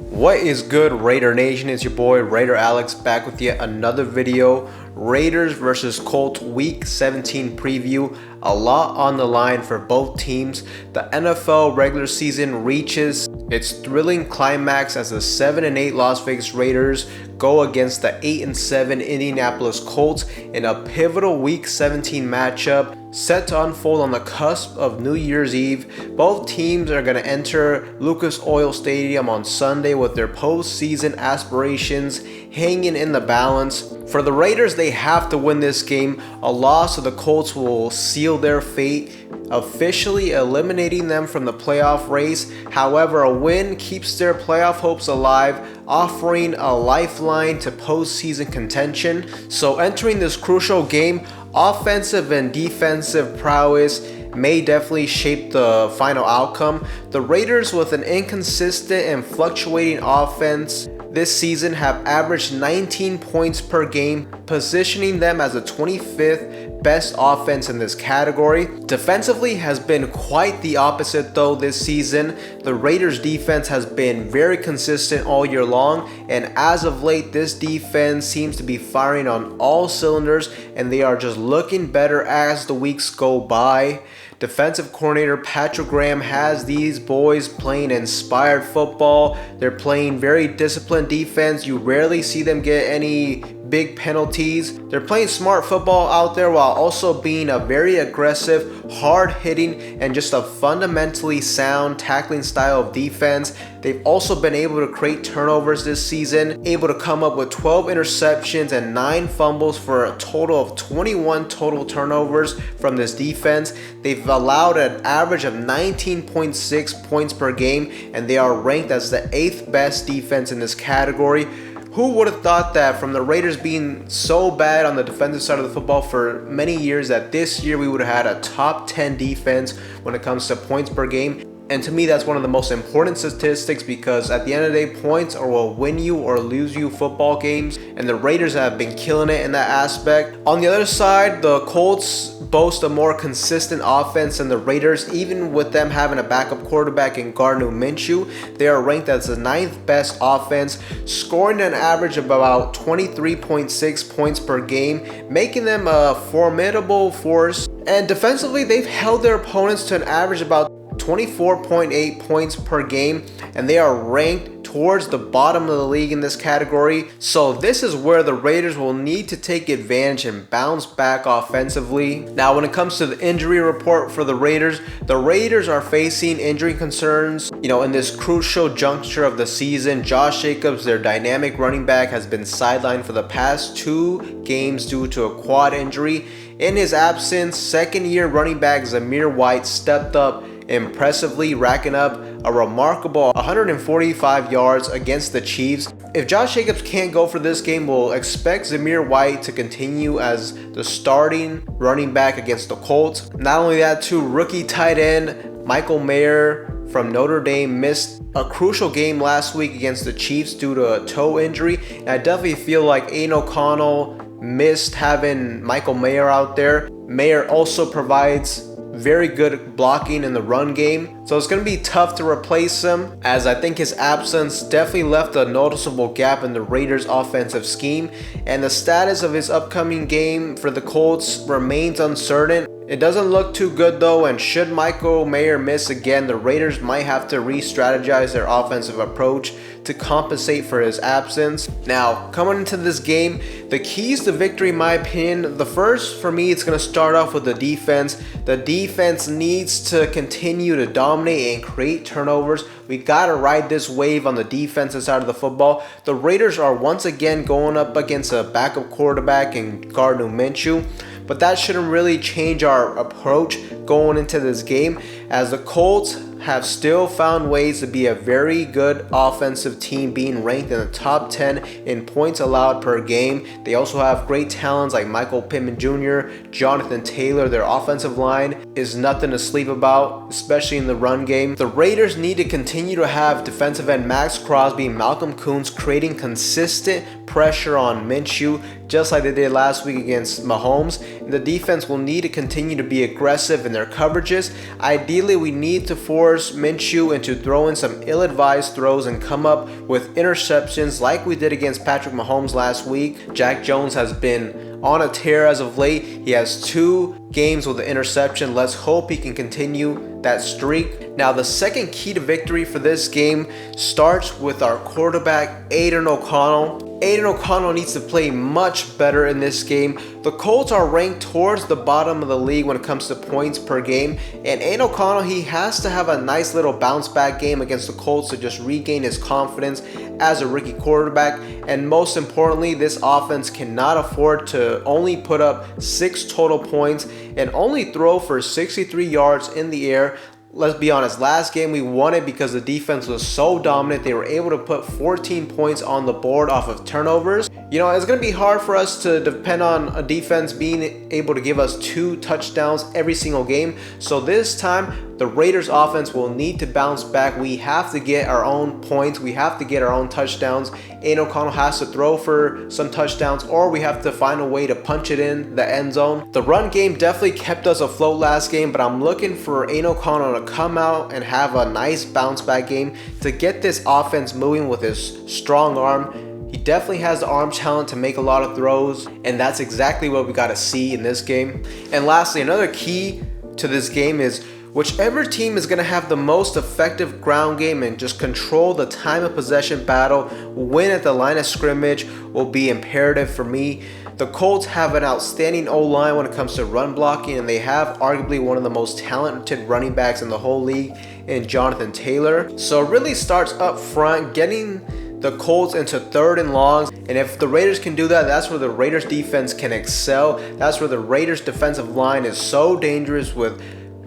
What is good, Raider Nation? It's your boy Raider Alex back with yet another video. Raiders versus Colts Week 17 preview. A lot on the line for both teams. The NFL regular season reaches its thrilling climax as the 7-8 Las Vegas Raiders go against the 8-7 Indianapolis Colts in a pivotal Week 17 matchup set to unfold on the cusp of New Year's Eve. Both teams are going to enter Lucas Oil Stadium on Sunday with their postseason aspirations hanging in the balance. For the Raiders, they have to win this game. A loss to the Colts will seal their fate, officially eliminating them from the playoff race. However, a win keeps their playoff hopes alive, offering a lifeline to postseason contention. So entering this crucial game, offensive and defensive prowess may definitely shape the final outcome. The Raiders, with an inconsistent and fluctuating offense this season, have averaged 19 points per game, positioning them as the 25th best offense in this category. Defensively has been quite the opposite though this season. The Raiders defense has been very consistent all year long, and as of late this defense seems to be firing on all cylinders, and they are just looking better as the weeks go by. Defensive coordinator Patrick Graham has these boys playing inspired football. They're playing very disciplined defense. You rarely see them get any big penalties. They're playing smart football out there while also being a very aggressive, hard-hitting, and just a fundamentally sound tackling style of defense. They've also been able to create turnovers this season, able to come up with 12 interceptions and 9 fumbles for a total of 21 total turnovers from this defense. They've allowed an average of 19.6 points per game, and they are ranked as the 8th best defense in this category. Who would have thought that from the Raiders being so bad on the defensive side of the football for many years, that this year we would have had a top 10 defense when it comes to points per game? And to me, that's one of the most important statistics, because at the end of the day, points will win you or lose you football games, and the Raiders have been killing it in that aspect. On the other side, the Colts boast a more consistent offense than the Raiders. Even with them having a backup quarterback in Gardner Minshew, they are ranked as the 9th best offense, scoring an average of about 23.6 points per game, making them a formidable force. And defensively, they've held their opponents to an average about 24.8 points per game, and they are ranked towards the bottom of the league in this category. So this is where the Raiders will need to take advantage and bounce back offensively. Now, when it comes to the injury report for the Raiders are facing injury concerns, in this crucial juncture of the season. Josh Jacobs, their dynamic running back, has been sidelined for the past 2 games due to a quad injury. In his absence, second-year running back Zamir White stepped up impressively, racking up a remarkable 145 yards against the Chiefs. If Josh Jacobs can't go for this game, we'll expect Zamir White to continue as the starting running back against the Colts. Not only that, too, rookie tight end Michael Mayer from Notre Dame missed a crucial game last week against the Chiefs due to a toe injury, and I definitely feel like Aiden O'Connell missed having Michael Mayer out there. Mayer also provides very good blocking in the run game, so it's going to be tough to replace him, as I think his absence definitely left a noticeable gap in the Raiders' offensive scheme, and the status of his upcoming game for the Colts remains uncertain. It doesn't look too good though, and should Michael Mayer miss again, the Raiders might have to re-strategize their offensive approach to compensate for his absence. Now, coming into this game, the keys to victory, in my opinion, the first for me, it's going to start off with the defense. The defense needs to continue to dominate and create turnovers. We got to ride this wave on the defensive side of the football. The Raiders are once again going up against a backup quarterback in Gardner Minshew, but that shouldn't really change our approach going into this game, as the Colts have still found ways to be a very good offensive team, being ranked in the top 10 in points allowed per game. They also have great talents like Michael Pittman Jr., Jonathan Taylor. Their offensive line is nothing to sleep about, especially in the run game. The Raiders need to continue to have defensive end Max Crosby and Malcolm Koonce creating consistent pressure on Minshew just like they did last week against Mahomes. And the defense will need to continue to be aggressive in their coverages. Ideally, we need to force Minshew into throwing some ill-advised throws and come up with interceptions like we did against Patrick Mahomes last week. Jack Jones has been on a tear as of late. He has 2 games with an interception. Let's hope he can continue that streak. Now, the second key to victory for this game starts with our quarterback, Aidan O'Connell. Aidan O'Connell needs to play much better in this game. The Colts are ranked towards the bottom of the league when it comes to points per game, and Aidan O'Connell, he has to have a nice little bounce back game against the Colts to just regain his confidence as a rookie quarterback. And most importantly, this offense cannot afford to only put up 6 total points and only throw for 63 yards in the air. Let's be honest, last game we won it because the defense was so dominant. They were able to put 14 points on the board off of turnovers. You know, it's going to be hard for us to depend on a defense being able to give us 2 touchdowns every single game. So this time, the Raiders offense will need to bounce back. We have to get our own points. We have to get our own touchdowns. Aidan O'Connell has to throw for some touchdowns, or we have to find a way to punch it in the end zone. The run game definitely kept us afloat last game, but I'm looking for Aidan O'Connell to come out and have a nice bounce back game to get this offense moving with his strong arm. He definitely has the arm talent to make a lot of throws, and that's exactly what we got to see in this game. And lastly, another key to this game is whichever team is going to have the most effective ground game and just control the time of possession battle, win at the line of scrimmage, will be imperative for me. The Colts have an outstanding O-line when it comes to run blocking, and they have arguably one of the most talented running backs in the whole league in Jonathan Taylor. So it really starts up front, getting the Colts into 3rd and longs, and if the Raiders can do that, that's where the Raiders defense can excel. That's where the Raiders defensive line is so dangerous with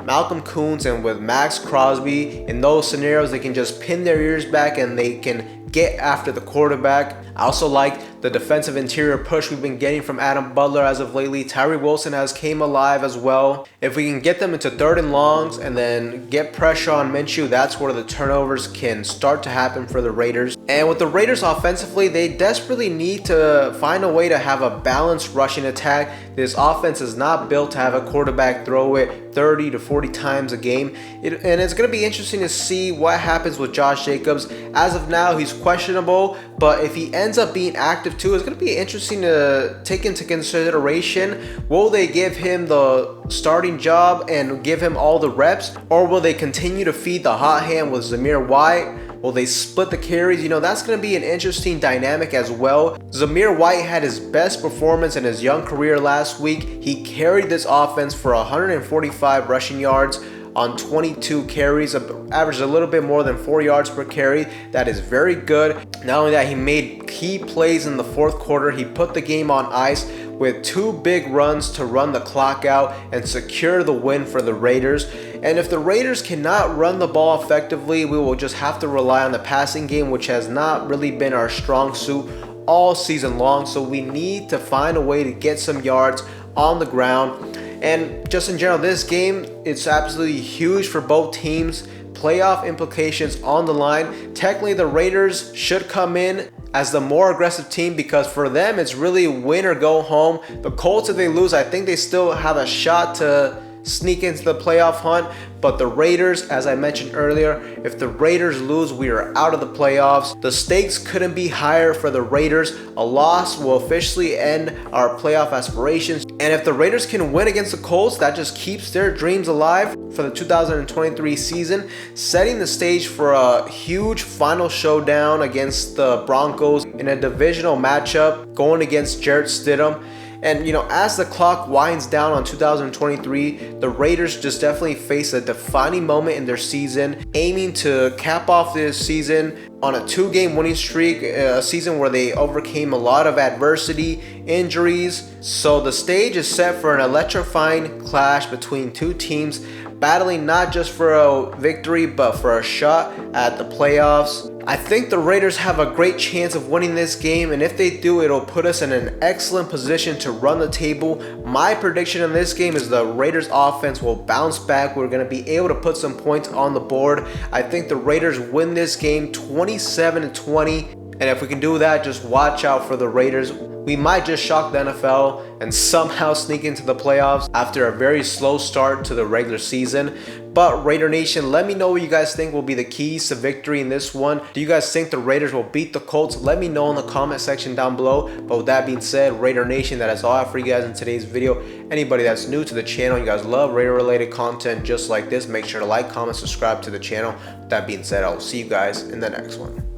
Malcolm Koonce and with Max Crosby. In those scenarios, they can just pin their ears back and they can get after the quarterback. I also like the defensive interior push we've been getting from Adam Butler as of lately. Tyree Wilson has came alive as well. If we can get them into 3rd and longs and then get pressure on Minshew, that's where the turnovers can start to happen for the Raiders. And with the Raiders offensively, they desperately need to find a way to have a balanced rushing attack. This offense is not built to have a quarterback throw it 30 to 40 times a game. And it's going to be interesting to see what happens with Josh Jacobs. As of now, he's questionable, but if he ends up being active too, it's going to be interesting to take into consideration. Will they give him the starting job and give him all the reps, or will they continue to feed the hot hand with Zamir White? Will they split the carries? You know, that's going to be an interesting dynamic as well. Zamir White had his best performance in his young career last week. He carried this offense for 145 rushing yards on 22 carries, averaged a little bit more than 4 yards per carry. That is very good. Not only that, he made key plays in the 4th quarter. He put the game on ice with 2 big runs to run the clock out and secure the win for the Raiders. And if the Raiders cannot run the ball effectively, we will just have to rely on the passing game, which has not really been our strong suit all season long. So we need to find a way to get some yards on the ground. And just in general, this game, it's absolutely huge for both teams. Playoff implications on the line. Technically, the Raiders should come in as the more aggressive team because for them, it's really win or go home. The Colts, if they lose, I think they still have a shot to sneak into the playoff hunt. But the Raiders, as I mentioned earlier, if the Raiders lose, we are out of the playoffs. The stakes couldn't be higher for the Raiders. A loss will officially end our playoff aspirations. And if the Raiders can win against the Colts, that just keeps their dreams alive for the 2023 season, setting the stage for a huge final showdown against the Broncos in a divisional matchup, going against Jarrett Stidham. And, you know, as the clock winds down on 2023, the Raiders just definitely face a defining moment in their season, aiming to cap off this season on a 2-game winning streak, a season where they overcame a lot of adversity, injuries. So the stage is set for an electrifying clash between 2 teams, battling not just for a victory, but for a shot at the playoffs. I think the Raiders have a great chance of winning this game, and if they do, it'll put us in an excellent position to run the table. My prediction in this game is the Raiders offense will bounce back. We're going to be able to put some points on the board. I think the Raiders win this game 27-20. And if we can do that, just watch out for the Raiders. We might just shock the NFL and somehow sneak into the playoffs after a very slow start to the regular season. But Raider Nation, let me know what you guys think will be the keys to victory in this one. Do you guys think the Raiders will beat the Colts? Let me know in the comment section down below. But with that being said, Raider Nation, that is all I have for you guys in today's video. Anybody that's new to the channel, you guys love Raider related content just like this, make sure to like, comment, subscribe to the channel. With that being said, I will see you guys in the next one.